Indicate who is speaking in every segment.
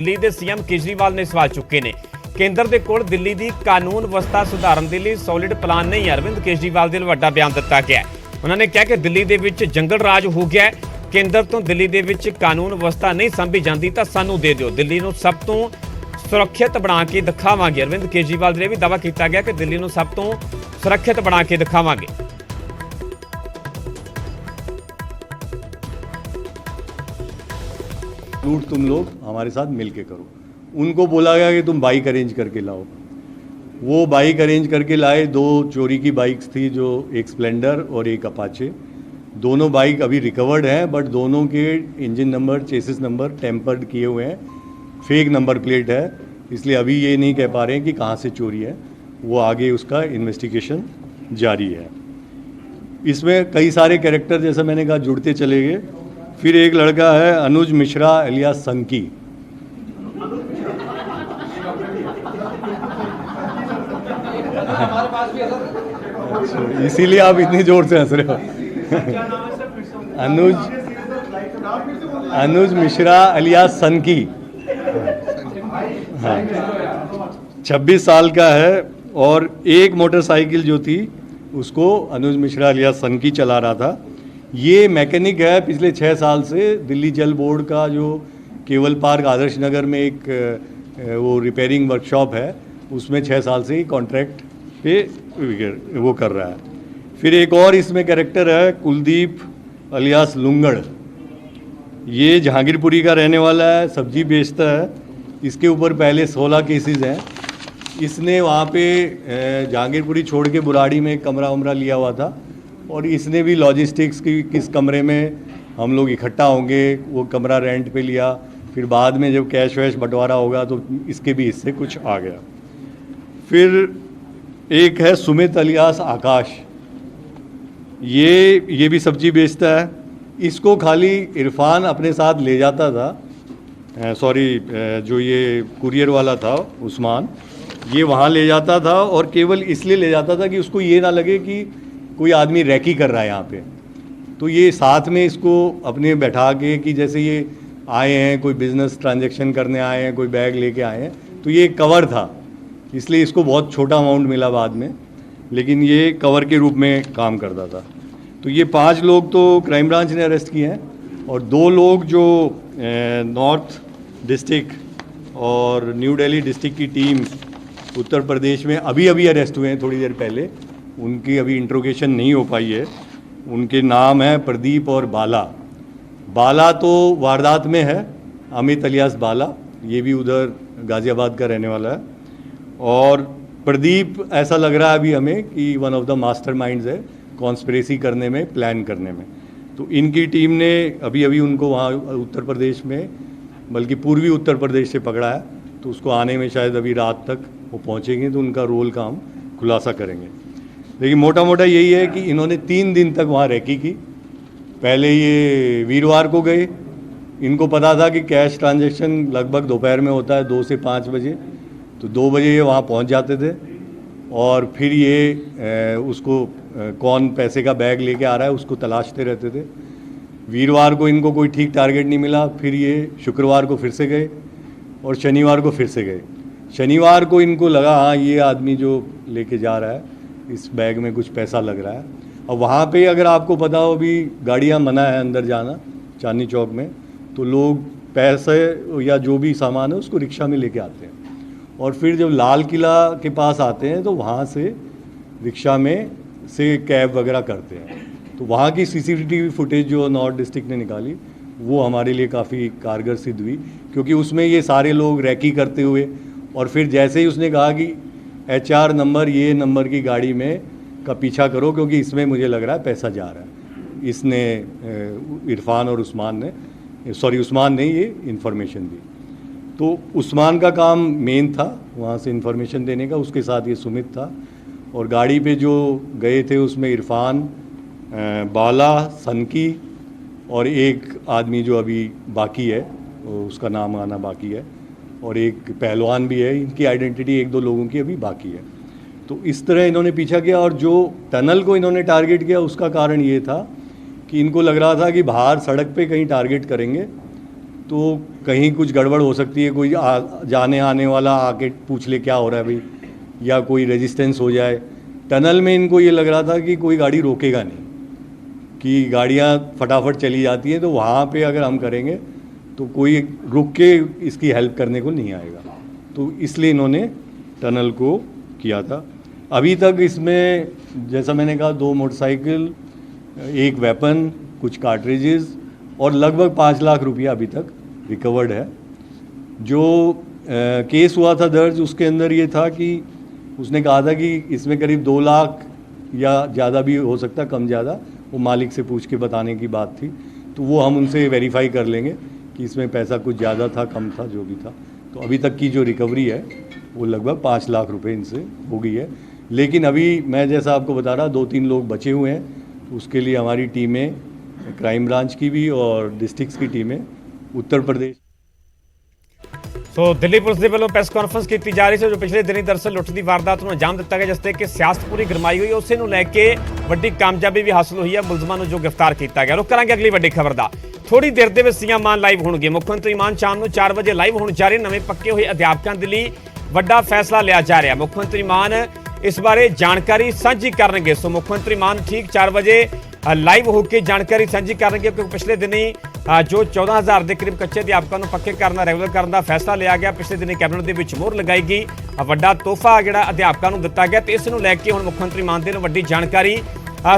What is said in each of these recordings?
Speaker 1: ਦਿੱਲੀ ਦੇ ਸੀਐਮ ਕੇਜਰੀਵਾਲ ਨੇ ਸਵਾਲ ਚੁੱਕੇ ਨੇ। ਕੇਂਦਰ ਦੇ ਕੋਲ ਦਿੱਲੀ ਦੀ ਕਾਨੂੰਨ ਵਿਵਸਥਾ ਸੁਧਾਰਨ ਦੇ ਲਈ ਸੋਲਿਡ ਪਲਾਨ ਨਹੀਂ ਹੈ। ਅਰਵਿੰਦ ਕੇਜਰੀਵਾਲ ਦੇ ਵੱਡਾ ਬਿਆਨ ਦਿੱਤਾ ਗਿਆ। ਉਹਨਾਂ ਨੇ ਕਿਹਾ ਕਿ ਦਿੱਲੀ ਦੇ ਵਿੱਚ ਜੰਗਲ ਰਾਜ ਹੋ ਗਿਆ ਹੈ। ਕੇਂਦਰ ਤੋਂ ਦਿੱਲੀ ਦੇ ਵਿੱਚ ਕਾਨੂੰਨ ਵਿਵਸਥਾ ਨਹੀਂ ਸੰਭੀ ਜਾਂਦੀ ਤਾਂ ਸਾਨੂੰ ਦੇ ਦਿਓ। ਦਿੱਲੀ ਨੂੰ ਸਭ ਤੋਂ ਸੁਰੱਖਿਅਤ ਬਣਾ ਕੇ ਦਿਖਾਵਾਂਗੇ। ਅਰਵਿੰਦ ਕੇਜਰੀਵਾਲ ਦੇ ਵੀ ਦਾਅਵਾ ਕੀਤਾ ਗਿਆ ਕਿ ਦਿੱਲੀ ਨੂੰ ਸਭ ਤੋਂ ਸੁਰੱਖਿਅਤ ਬਣਾ ਕੇ ਦਿਖਾਵਾਂਗੇ।
Speaker 2: लूट तुम लोग हमारे साथ मिलके करो। उनको बोला गया कि तुम बाइक अरेंज करके लाओ। वो बाइक अरेंज करके लाए। 2 चोरी की बाइक्स थी, जो एक स्प्लेंडर और एक अपाचे। दोनों बाइक अभी रिकवर्ड हैं, बट दोनों के engine number, chassis number tempered किए हुए हैं। फेक नंबर प्लेट है, इसलिए अभी ये नहीं कह पा रहे हैं कि कहाँ से चोरी है। वो आगे उसका इन्वेस्टिगेशन जारी है। इसमें कई सारे कैरेक्टर, जैसा मैंने कहा, जुड़ते चले गए। फिर एक लड़का है अनुज मिश्रा एलियास संकी। इसीलिए आप इतनी जोर से हंस रहे हो। अनुज मिश्रा एलियास संकी, हाँ, 26 साल का है। और एक मोटरसाइकिल जो थी उसको अनुज मिश्रा एलियास संकी चला रहा था। ये मैकेनिक है। पिछले 6 साल से दिल्ली जल बोर्ड का जो केवल पार्क आदर्श नगर में एक वो रिपेयरिंग वर्कशॉप है, उसमें 6 साल से ही कॉन्ट्रैक्ट पे वो कर रहा है। फिर एक और इसमें कैरेक्टर है कुलदीप अलियास लुंगड़। ये जहांगीरपुरी का रहने वाला है, सब्जी बेचता है। इसके ऊपर पहले 16 केसेस हैं। इसने वहाँ पे जहांगीरपुरी छोड़ के बुराड़ी में एक कमरा वमरा लिया हुआ था, और इसने भी लॉजिस्टिक्स की किस कमरे में हम लोग इकट्ठा होंगे वो कमरा रेंट पे लिया। फिर बाद में जब कैश वैश बंटवारा होगा तो इसके भी हिस्से कुछ आ गया। फिर एक है सुमित अलियास आकाश। ये भी सब्जी बेचता है। इसको खाली इरफान अपने साथ ले जाता था। जो ये कुरियर वाला था उस्मान, ये वहाँ ले जाता था, और केवल इसलिए ले जाता था कि उसको ये ना लगे कि कोई आदमी रैकी कर रहा है यहाँ पे। तो ये साथ में इसको अपने बैठा के, कि जैसे ये आए हैं कोई बिजनेस ट्रांजैक्शन करने आए हैं, कोई बैग लेके आए हैं, तो ये कवर था, इसलिए इसको बहुत छोटा अमाउंट मिला बाद में, लेकिन ये कवर के रूप में काम करता था। तो ये 5 लोग तो क्राइम ब्रांच ने अरेस्ट किए हैं, और 2 लोग जो नॉर्थ डिस्ट्रिक्ट और न्यू दिल्ली डिस्ट्रिक्ट की टीम उत्तर प्रदेश में अभी अरेस्ट हुए हैं थोड़ी देर पहले। उनकी अभी इंट्रोगेशन नहीं हो पाई है। उनके नाम है प्रदीप और बाला। बाला तो वारदात में है, अमित अलियास बाला, ये भी उधर गाज़ियाबाद का रहने वाला है। और प्रदीप ऐसा लग रहा है अभी हमें कि वन ऑफ द मास्टरमाइंड्स है कॉन्स्पिरेसी करने में, प्लान करने में। तो इनकी टीम ने अभी उनको वहाँ उत्तर प्रदेश में, बल्कि पूर्वी उत्तर प्रदेश से पकड़ा है। तो उसको आने में शायद अभी रात तक वो पहुँचेंगे, तो उनका रोल का हम खुलासा करेंगे। लेकिन मोटा मोटा यही है कि इन्होंने 3 दिन तक वहाँ रैकी की। पहले ये वीरवार को गए। इनको पता था कि कैश ट्रांजैक्शन लगभग दोपहर में होता है 2 से 5 बजे, तो 2 बजे ये वहाँ पहुँच जाते थे। और फिर ये उसको कौन पैसे का बैग लेके आ रहा है उसको तलाशते रहते थे। वीरवार को इनको कोई ठीक टारगेट नहीं मिला। फिर ये शुक्रवार को फिर से गए, और शनिवार को फिर से गए। शनिवार को इनको लगा हाँ ये आदमी जो लेके जा रहा है इस बैग में कुछ पैसा लग रहा है। और वहाँ पे अगर आपको पता हो भी गाड़ियाँ मना है अंदर जाना चांदनी चौक में, तो लोग पैसे या जो भी सामान है उसको रिक्शा में लेके आते हैं, और फिर जब लाल किला के पास आते हैं तो वहाँ से रिक्शा में से कैब वगैरह करते हैं। तो वहाँ की CCTV फुटेज जो नॉर्थ डिस्ट्रिक्ट ने निकाली वो हमारे लिए काफ़ी कारगर सिद्ध हुई, क्योंकि उसमें ये सारे लोग रैकी करते हुए, और फिर जैसे ही उसने कहा कि HR नंबर, ये नंबर की गाड़ी में का पीछा करो क्योंकि इसमें मुझे लग रहा है पैसा जा रहा है, इसने इरफान और उस्मान ने ये इन्फॉर्मेशन दी। तो उस्मान का काम मेन था वहाँ से इन्फॉर्मेशन देने का, उसके साथ ये सुमित था। और गाड़ी पे जो गए थे उसमें इरफान, बाला, सनकी और एक आदमी जो अभी बाकी है, उसका नाम आना बाकी है, और एक पहलवान भी है। इनकी आइडेंटिटी 1-2 लोगों की अभी बाकी है। तो इस तरह इन्होंने पीछा किया। और जो टनल को इन्होंने टारगेट किया उसका कारण ये था कि इनको लग रहा था कि बाहर सड़क पे कहीं टारगेट करेंगे तो कहीं कुछ गड़बड़ हो सकती है, कोई जाने आने वाला आके पूछ ले क्या हो रहा है भाई, या कोई रेजिस्टेंस हो जाए। टनल में इनको ये लग रहा था कि कोई गाड़ी रोकेगा नहीं, कि गाड़ियाँ फटाफट चली जाती हैं, तो वहाँ पे अगर हम करेंगे तो कोई रुक के इसकी हेल्प करने को नहीं आएगा, तो इसलिए इन्होंने टनल को किया था। अभी तक इसमें जैसा मैंने कहा 2 मोटरसाइकिल, 1 वेपन, कुछ कार्ट्रिजेस और लगभग 5 लाख रुपया अभी तक रिकवर्ड है। जो केस हुआ था दर्ज, उसके अंदर ये था कि उसने कहा था कि इसमें करीब 2 लाख या ज़्यादा भी हो सकता, कम ज़्यादा, वो मालिक से पूछ के बताने की बात थी। तो वो हम उनसे वेरीफाई कर लेंगे कि इसमें पैसा कुछ ज़्यादा था, कम था, जो भी था। तो अभी तक की जो रिकवरी है वो लगभग 5 लाख रुपए इनसे हो गई है। लेकिन अभी मैं जैसा आपको बता रहा, 2-3 लोग बचे हुए हैं, तो उसके लिए हमारी टीमें, क्राइम ब्रांच की भी और डिस्ट्रिक्ट्स की टीमें, उत्तर प्रदेश।
Speaker 1: ਸੋ ਦਿੱਲੀ ਪੁਲਿਸ ਦੇ ਵੱਲੋਂ ਪ੍ਰੈਸ ਕਾਨਫਰੰਸ ਕੀਤੀ ਜਾ ਰਹੀ ਸੀ, ਜੋ ਪਿਛਲੇ ਦਿਨੀ ਦਰਅਸਲ ਲੁੱਟ ਦੀ ਵਾਰਦਾਤ ਨੂੰ ਅੰਜਾਮ ਦਿੱਤਾ ਗਿਆ, ਜਿਸ ਤੇ ਕਿ ਸਿਆਸਤ ਪੂਰੀ ਗਰਮਾਈ ਹੋਈ, ਉਸੇ ਨੂੰ ਲੈ ਕੇ ਵੱਡੀ ਕਾਮਯਾਬੀ ਵੀ ਹਾਸਲ ਹੋਈ ਹੈ, ਮੁਲਜ਼ਮਾਂ ਨੂੰ ਜੋ ਗ੍ਰਿਫਤਾਰ ਕੀਤਾ ਗਿਆ। ਰੁਕ ਕਰਾਂਗੇ ਅਗਲੀ ਵੱਡੀ ਖਬਰ ਦਾ। ਥੋੜੀ ਦੇਰ ਦੇ ਵਿੱਚ ਸੀਐਮ ਮਾਨ ਲਾਈਵ ਹੋਣਗੇ। ਮੁੱਖ ਮੰਤਰੀ ਮਾਨ ਸ਼ਾਮ ਨੂੰ 4 ਵਜੇ ਲਾਈਵ ਹੋਣ ਜਾ ਰਹੇ। ਨਵੇਂ ਪੱਕੇ ਹੋਏ ਅਧਿਆਪਕਾਂ ਦੇ ਲਈ ਵੱਡਾ ਫੈਸਲਾ ਲਿਆ ਜਾ ਰਿਹਾ। ਮੁੱਖ ਮੰਤਰੀ ਮਾਨ ਇਸ ਬਾਰੇ ਜਾਣਕਾਰੀ ਸਾਂਝੀ ਕਰਨਗੇ। ਸੋ ਮੁੱਖ ਮੰਤਰੀ ਮਾਨ ਠੀਕ 4 ਵਜੇ ਲਾਈਵ ਹੋ ਕੇ ਜਾਣਕਾਰੀ ਸਾਂਝੀ ਕਰਨਗੇ, ਕਿਉਂਕਿ ਪਿਛਲੇ ਦਿਨੀ ਜੋ 14,000 ਦੇ ਕਰੀਬ ਕੱਚੇ ਅਧਿਆਪਕਾਂ ਨੂੰ ਪੱਕੇ ਕਰਨਾ, ਰੈਗੂਲਰ ਕਰਨ ਦਾ ਫੈਸਲਾ ਲਿਆ ਗਿਆ। ਪਿਛਲੇ ਦਿਨੀ ਕੈਬਨਿਟ ਦੇ ਵਿੱਚ ਮੋਹਰ ਲਗਾਈ ਗਈ। ਵੱਡਾ ਤੋਹਫਾ ਜਿਹੜਾ ਅਧਿਆਪਕਾਂ ਨੂੰ ਦਿੱਤਾ ਗਿਆ, ਤੇ ਇਸ ਨੂੰ ਲੈ ਕੇ ਹੁਣ ਮੁੱਖ ਮੰਤਰੀ ਮਾਨ ਦੇ ਨੂੰ ਵੱਡੀ ਜਾਣਕਾਰੀ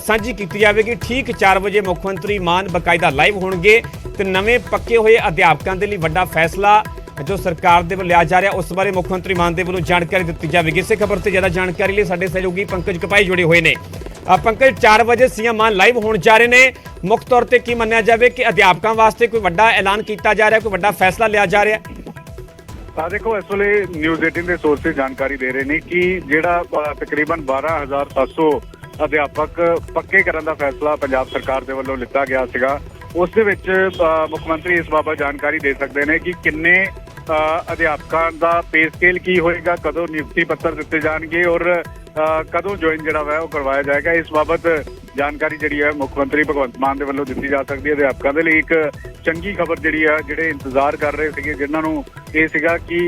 Speaker 1: ਸਾਂਝੀ ਕੀਤੀ ਜਾਵੇਗੀ। ਠੀਕ 4 ਵਜੇ ਮੁੱਖ ਮੰਤਰੀ ਮਾਨ ਬਕਾਇਦਾ ਲਾਈਵ ਹੋਣਗੇ, ਤੇ ਨਵੇਂ ਪੱਕੇ ਹੋਏ ਅਧਿਆਪਕਾਂ ਦੇ ਲਈ ਵੱਡਾ ਫੈਸਲਾ ਜੋ ਸਰਕਾਰ ਦੇ ਵੱਲੋਂ ਲਿਆ ਜਾ ਰਿਹਾ, ਉਸ ਬਾਰੇ ਮੁੱਖ ਮੰਤਰੀ ਮਾਨ ਦੇ ਵੱਲੋਂ ਜਾਣਕਾਰੀ ਦਿੱਤੀ ਜਾਵੇਗੀ। ਇਸੇ ਖਬਰ ਤੇ ਜ਼ਿਆਦਾ ਜਾਣਕਾਰੀ ਲਈ ਸਾਡੇ ਸਹਿਯੋਗੀ ਪੰਕਜ ਕਪਾਈ ਜੁੜੇ ਹੋਏ ਨੇ। ਪੰਕਜ, 4 ਵਜੇ ਸੀਐਮ ਮਾਨ ਲਾਈਵ ਹੋਣ ਜਾ ਰਹੇ ਨੇ। ਮੁੱਖ ਤੌਰ ਤੇ ਕੀ ਮੰਨਿਆ ਜਾਵੇ ਕਿ ਅਧਿਆਪਕਾਂ ਵਾਸਤੇ ਕੋਈ ਵੱਡਾ ਐਲਾਨ ਕੀਤਾ ਜਾ ਰਿਹਾ, ਕੋਈ ਵੱਡਾ ਫੈਸਲਾ ਲਿਆ ਜਾ ਰਿਹਾ?
Speaker 3: देखो इस वे न्यूज़ 18 के सोर्सेज जानकारी दे रहे हैं कि ਜਿਹੜਾ तकरीबन 12,700 ਅਧਿਆਪਕ ਪੱਕੇ ਕਰਨ ਦਾ ਫੈਸਲਾ ਪੰਜਾਬ ਸਰਕਾਰ ਦੇ ਵੱਲੋਂ ਲਿੱਤਾ ਗਿਆ ਸੀਗਾ, ਉਸ ਦੇ ਵਿੱਚ ਮੁੱਖ ਮੰਤਰੀ ਇਸ ਬਾਬਤ ਜਾਣਕਾਰੀ ਦੇ ਸਕਦੇ ਨੇ ਕਿ ਕਿੰਨੇ ਅਧਿਆਪਕਾਂ ਦਾ ਪੇ ਸਕੇਲ ਕੀ ਹੋਏਗਾ, ਕਦੋਂ ਨਿਯੁਕਤੀ ਪੱਤਰ ਦਿੱਤੇ ਜਾਣਗੇ ਔਰ ਕਦੋਂ ਜੁਆਇਨ ਜਿਹੜਾ ਵਾ ਉਹ ਕਰਵਾਇਆ ਜਾਏਗਾ। ਇਸ ਬਾਬਤ ਜਾਣਕਾਰੀ ਜਿਹੜੀ ਹੈ ਮੁੱਖ ਮੰਤਰੀ ਭਗਵੰਤ ਮਾਨ ਦੇ ਵੱਲੋਂ ਦਿੱਤੀ ਜਾ ਸਕਦੀ ਹੈ। ਅਧਿਆਪਕਾਂ ਦੇ ਲਈ ਇੱਕ ਚੰਗੀ ਖਬਰ ਜਿਹੜੀ ਆ, ਜਿਹੜੇ ਇੰਤਜ਼ਾਰ ਕਰ ਰਹੇ ਸੀਗੇ, ਜਿਨ੍ਹਾਂ ਨੂੰ ਇਹ ਸੀਗਾ ਕਿ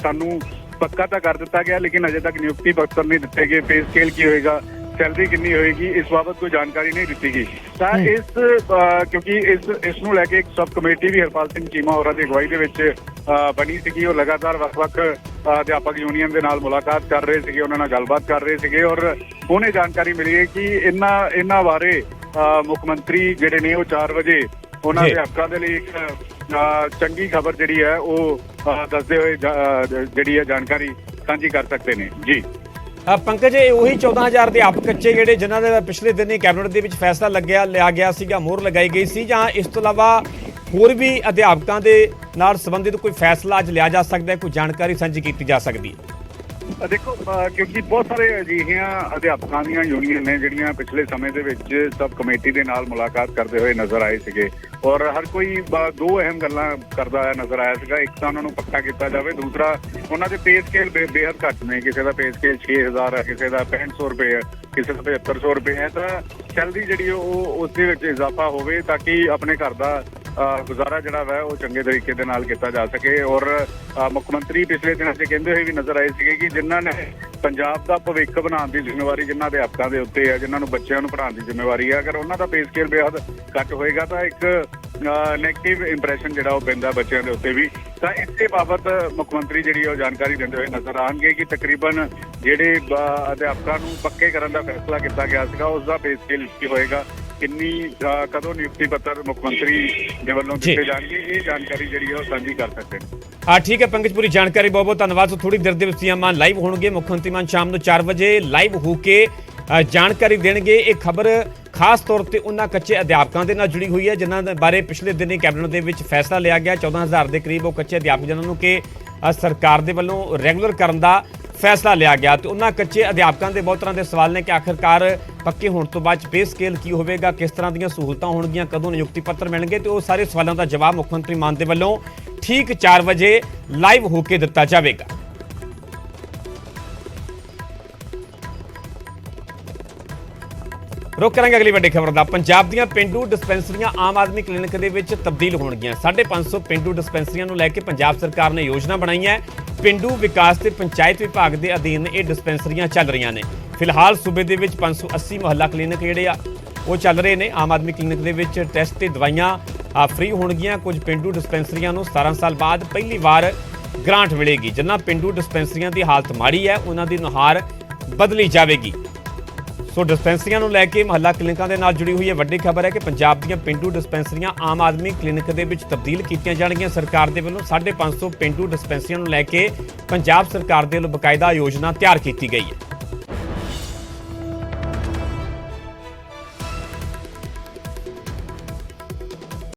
Speaker 3: ਸਾਨੂੰ ਪੱਕਾ ਤਾਂ ਕਰ ਦਿੱਤਾ ਗਿਆ ਲੇਕਿਨ ਅਜੇ ਤੱਕ ਨਿਯੁਕਤੀ ਪੱਤਰ ਨਹੀਂ ਦਿੱਤੇ ਗਏ, ਪੇ ਸਕੇਲ ਕੀ ਹੋਏਗਾ, ਸੈਲਰੀ ਕਿੰਨੀ ਹੋਏਗੀ, ਇਸ ਬਾਬਤ ਕੋਈ ਜਾਣਕਾਰੀ ਨਹੀਂ ਦਿੱਤੀ ਗਈ। ਤਾਂ ਕਿਉਂਕਿ ਇਸ ਨੂੰ ਲੈ ਕੇ ਇੱਕ ਸਬ ਕਮੇਟੀ ਵੀ ਹਰਪਾਲ ਸਿੰਘ ਚੀਮਾ ਹੋਰਾਂ ਦੀ ਅਗਵਾਈ ਦੇ ਵਿੱਚ ਬਣੀ ਸੀਗੀ। ਉਹ ਲਗਾਤਾਰ ਵੱਖ-ਵੱਖ ਅਧਿਆਪਕ ਯੂਨੀਅਨ ਦੇ ਨਾਲ ਮੁਲਾਕਾਤ ਕਰ ਰਹੇ ਸੀਗੇ, ਉਹਨਾਂ ਨਾਲ ਗੱਲਬਾਤ ਕਰ ਰਹੇ ਸੀਗੇ ਔਰ ਹੁਣ ਇਹ ਜਾਣਕਾਰੀ ਮਿਲੀ ਹੈ ਕਿ ਇਹਨਾਂ ਬਾਰੇ ਮੁੱਖ ਮੰਤਰੀ ਜਿਹੜੇ ਨੇ ਉਹ 4 ਵਜੇ ਉਹਨਾਂ ਅਧਿਆਪਕਾਂ ਦੇ ਲਈ ਇੱਕ ਚੰਗੀ ਖਬਰ ਜਿਹੜੀ ਹੈ ਉਹ ਦੱਸਦੇ ਹੋਏ ਜਿਹੜੀ ਹੈ ਜਾਣਕਾਰੀ ਸਾਂਝੀ ਕਰ ਸਕਦੇ ਨੇ। ਜੀ
Speaker 1: ਪੰਕਜ, ਇਹ ਉਹੀ 14,000 ਦੇ ਆਪ ਕੱਚੇ ਜਿਹੜੇ ਜਿਨ੍ਹਾਂ ਦੇ ਪਿਛਲੇ ਦਿਨੀ ਕੈਬਨਿਟ ਦੇ ਵਿੱਚ ਫੈਸਲਾ ਲਿਆ ਗਿਆ ਸੀਗਾ, ਮੋਹਰ ਲਗਾਈ ਗਈ ਸੀ, ਜਾਂ ਇਸ ਤੋਂ ਇਲਾਵਾ ਹੋਰ ਵੀ ਅਧਿਆਪਕਾਂ ਦੇ ਨਾਲ ਸੰਬੰਧਿਤ ਕੋਈ ਫੈਸਲਾ ਅੱਜ ਲਿਆ ਜਾ ਸਕਦਾ ਹੈ, ਕੋਈ ਜਾਣਕਾਰੀ ਸਾਂਝੀ ਕੀਤੀ ਜਾ ਸਕਦੀ ਹੈ?
Speaker 3: ਦੇਖੋ ਕਿਉਂਕਿ ਬਹੁਤ ਸਾਰੇ ਅਜਿਹੀਆਂ ਅਧਿਆਪਕਾਂ ਦੀਆਂ ਯੂਨੀਅਨ ਨੇ ਜਿਹੜੀਆਂ ਪਿਛਲੇ ਸਮੇਂ ਦੇ ਵਿੱਚ ਸਬ ਕਮੇਟੀ ਦੇ ਨਾਲ ਮੁਲਾਕਾਤ ਕਰਦੇ ਹੋਏ ਨਜ਼ਰ ਆਏ ਸੀਗੇ ਔਰ ਹਰ ਕੋਈ 2 ਅਹਿਮ ਗੱਲਾਂ ਕਰਦਾ ਹੋਇਆ ਨਜ਼ਰ ਆਇਆ ਸੀਗਾ। ਇੱਕ ਤਾਂ ਉਹਨਾਂ ਨੂੰ ਪੱਕਾ ਕੀਤਾ ਜਾਵੇ, ਦੂਸਰਾ ਉਹਨਾਂ ਦੇ ਪੇ ਸਕੇਲ ਬੇਹੱਦ ਘੱਟ ਨੇ। ਕਿਸੇ ਦਾ ਪੇ ਸਕੇਲ 6,000 ਹੈ, ਕਿਸੇ ਦਾ 6500 ਰੁਪਏ ਹੈ, ਕਿਸੇ ਦਾ 7500 ਰੁਪਏ ਹੈ। ਤਾਂ ਸੈਲਰੀ ਜਿਹੜੀ ਉਹ ਉਸ ਦੇ ਵਿੱਚ ਇਜ਼ਾਫਾ ਹੋਵੇ ਤਾਂ ਕਿ ਆਪਣੇ ਘਰ ਦਾ ਗੁਜ਼ਾਰਾ ਜਿਹੜਾ ਵਾ ਉਹ ਚੰਗੇ ਤਰੀਕੇ ਦੇ ਨਾਲ ਕੀਤਾ ਜਾ ਸਕੇ। ਔਰ ਮੁੱਖ ਮੰਤਰੀ ਪਿਛਲੇ ਦਿਨਾਂ 'ਚ ਕਹਿੰਦੇ ਹੋਏ ਵੀ ਨਜ਼ਰ ਆਏ ਸੀਗੇ ਕਿ ਜਿਨ੍ਹਾਂ ਨੇ ਪੰਜਾਬ ਦਾ ਭਵਿੱਖ ਬਣਾਉਣ ਦੀ ਜ਼ਿੰਮੇਵਾਰੀ ਜਿਨ੍ਹਾਂ ਅਧਿਆਪਕਾਂ ਦੇ ਉੱਤੇ ਹੈ, ਜਿਨ੍ਹਾਂ ਨੂੰ ਬੱਚਿਆਂ ਨੂੰ ਪੜ੍ਹਾਉਣ ਦੀ ਜ਼ਿੰਮੇਵਾਰੀ ਹੈ, ਅਗਰ ਉਹਨਾਂ ਦਾ ਪੇ ਸਕੇਲ ਬੇਹੱਦ ਘੱਟ ਹੋਏਗਾ ਤਾਂ ਇੱਕ ਨੈਗੇਟਿਵ ਇੰਪ੍ਰੈਸ਼ਨ ਜਿਹੜਾ ਉਹ ਪੈਂਦਾ ਬੱਚਿਆਂ ਦੇ ਉੱਤੇ ਵੀ। ਤਾਂ ਇਸੇ ਬਾਬਤ ਮੁੱਖ ਮੰਤਰੀ ਜਿਹੜੀ ਉਹ ਜਾਣਕਾਰੀ ਦਿੰਦੇ ਹੋਏ ਨਜ਼ਰ ਆਉਣਗੇ ਕਿ ਤਕਰੀਬਨ ਜਿਹੜੇ ਅਧਿਆਪਕਾਂ ਨੂੰ ਪੱਕੇ ਕਰਨ ਦਾ ਫੈਸਲਾ ਕੀਤਾ ਗਿਆ ਸੀਗਾ ਉਸ ਦਾ ਪੇ ਸਕੇਲ ਕੀ ਹੋਏਗਾ, ਕਿੰਨੀ ਕਦੋਂ ਨਿਯੁਕਤੀ ਪੱਤਰ ਮੁੱਖ ਮੰਤਰੀ ਦੇ ਵੱਲੋਂ ਦਿੱਤੇ ਜਾਣਗੇ, ਇਹ ਜਾਣਕਾਰੀ ਜਿਹੜੀ ਹੈ ਉਹ ਸਾਂਝੀ ਕਰ ਸਕਦੇ ਨੇ।
Speaker 1: ਠੀਕ ਹੈ ਪੰਕਜ, ਪੂਰੀ ਜਾਣਕਾਰੀ ਬਹੁਤ ਬਹੁਤ ਧੰਨਵਾਦ। ਸੋ ਥੋੜੀ ਦੇਰ ਦੇ ਵਿੱਚ ਸੀਐਮ ਮਾਨ ਲਾਈਵ ਹੋਣਗੇ। ਮੁੱਖ ਮੰਤਰੀ ਮਾਨ ਸ਼ਾਮ ਨੂੰ 4 ਵਜੇ ਲਾਈਵ ਹੋ ਕੇ ਜਾਣਕਾਰੀ ਦੇਣਗੇ। ਇਹ ਖਬਰ ਖਾਸ ਤੌਰ ਤੇ ਉਹਨਾਂ ਕੱਚੇ ਅਧਿਆਪਕਾਂ ਦੇ ਨਾਲ ਜੁੜੀ ਹੋਈ ਹੈ ਜਿਨ੍ਹਾਂ ਦੇ ਬਾਰੇ ਪਿਛਲੇ ਦਿਨੀ ਕੈਬਨਿਟ ਦੇ ਵਿੱਚ ਫੈਸਲਾ ਲਿਆ ਗਿਆ। 14,000 ਦੇ ਕਰੀਬ ਉਹ ਕੱਚੇ ਅਧਿਆਪਕ ਜਿਨ੍ਹਾਂ ਨੂੰ ਕਿ ਸਰਕਾਰ ਦੇ ਵੱਲੋਂ ਰੈਗੂਲਰ ਕਰਨ ਦਾ ਫੈਸਲਾ ਲਿਆ ਗਿਆ। ਤੇ ਉਹਨਾਂ ਕੱਚੇ ਅਧਿਆਪਕਾਂ ਦੇ ਬਹੁਤ ਤਰ੍ਹਾਂ ਦੇ ਸਵਾਲ ਨੇ ਕਿ ਆਖਿਰਕਾਰ ਪੱਕੇ ਹੋਣ ਤੋਂ ਬਾਅਦ ਪੇ ਸਕੇਲ ਕੀ ਹੋਵੇਗਾ, ਕਿਸ ਤਰ੍ਹਾਂ ਦੀਆਂ ਸਹੂਲਤਾਂ ਹੋਣਗੀਆਂ, ਕਦੋਂ ਨਿਯੁਕਤੀ ਪੱਤਰ ਮਿਲਣਗੇ, ਤੇ ਉਹ ਸਾਰੇ ਸਵਾਲਾਂ ਦਾ ਜਵਾਬ ਮੁੱਖ ਮੰਤਰੀ ਮਾਨ ਦੇ ਵੱਲੋਂ ਠੀਕ 4 ਵਜੇ ਲਾਈਵ ਹੋ ਕੇ ਦਿੱਤਾ ਜਾਵੇਗਾ। ਰੁਕ ਕਰਾਂਗੇ ਅਗਲੀ ਵੱਡੀ ਖਬਰ ਦਾ। ਪੰਜਾਬ ਦੀਆਂ ਪਿੰਡੂ ਡਿਸਪੈਂਸਰੀਆਂ ਆਮ ਆਦਮੀ ਕਲੀਨਿਕ ਦੇ ਵਿੱਚ ਤਬਦੀਲ ਹੋਣਗੀਆਂ। 550 ਪਿੰਡੂ ਡਿਸਪੈਂਸਰੀਆਂ ਨੂੰ ਲੈ ਕੇ ਪੰਜਾਬ ਸਰਕਾਰ ਨੇ ਯੋਜਨਾ ਬਣਾਈ ਹੈ। ਪਿੰਡੂ ਵਿਕਾਸ ਤੇ ਪੰਚਾਇਤ ਵਿਭਾਗ ਦੇ ਅਧੀਨ ਇਹ ਡਿਸਪੈਂਸਰੀਆਂ ਚੱਲ ਰਹੀਆਂ ਨੇ। ਫਿਲਹਾਲ ਸੂਬੇ ਦੇ ਵਿੱਚ 580 ਮੁਹੱਲਾ ਕਲੀਨਿਕ ਜਿਹੜੇ ਆ ਉਹ ਚੱਲ ਰਹੇ ਨੇ। ਆਮ ਆਦਮੀ ਕਲੀਨਿਕ ਦੇ ਵਿੱਚ ਟੈਸਟ ਤੇ ਦਵਾਈਆਂ ਫ੍ਰੀ ਹੋਣਗੀਆਂ। ਕੁਝ ਪਿੰਡੂ ਡਿਸਪੈਂਸਰੀਆਂ ਨੂੰ 17 ਸਾਲ ਬਾਅਦ ਪਹਿਲੀ ਵਾਰ ਗ੍ਰਾਂਟ ਮਿਲੇਗੀ। ਜਿਨ੍ਹਾਂ ਪਿੰਡੂ ਡਿਸਪੈਂਸਰੀਆਂ ਦੀ ਹਾਲਤ ਮਾੜੀ ਹੈ ਉਹਨਾਂ ਦੀ ਨੁਹਾਰ ਬਦਲੀ ਜਾਵੇਗੀ। ਸੋ ਡਿਸਪੈਂਸਰੀਆਂ ਨੂੰ ਲੈ ਕੇ ਮੁਹੱਲਾ ਕਲੀਨਿਕਾਂ ਦੇ ਨਾਲ ਜੁੜੀ ਹੋਈ ਹੈ ਵੱਡੀ ਖਬਰ ਹੈ ਕਿ ਪੰਜਾਬ ਦੀਆਂ ਪਿੰਡੂ ਡਿਸਪੈਂਸਰੀਆਂ ਆਮ ਆਦਮੀ ਕਲੀਨਿਕ ਦੇ ਵਿੱਚ ਤਬਦੀਲ ਕੀਤੀਆਂ ਜਾਣਗੀਆਂ। ਸਰਕਾਰ ਦੇ ਵੱਲੋਂ 550 ਪਿੰਡੂ ਡਿਸਪੈਂਸਰੀਆਂ ਨੂੰ ਲੈ ਕੇ ਪੰਜਾਬ ਸਰਕਾਰ ਦੇ ਵੱਲੋਂ ਬਕਾਇਦਾ ਯੋਜਨਾ ਤਿਆਰ ਕੀਤੀ ਗਈ ਹੈ।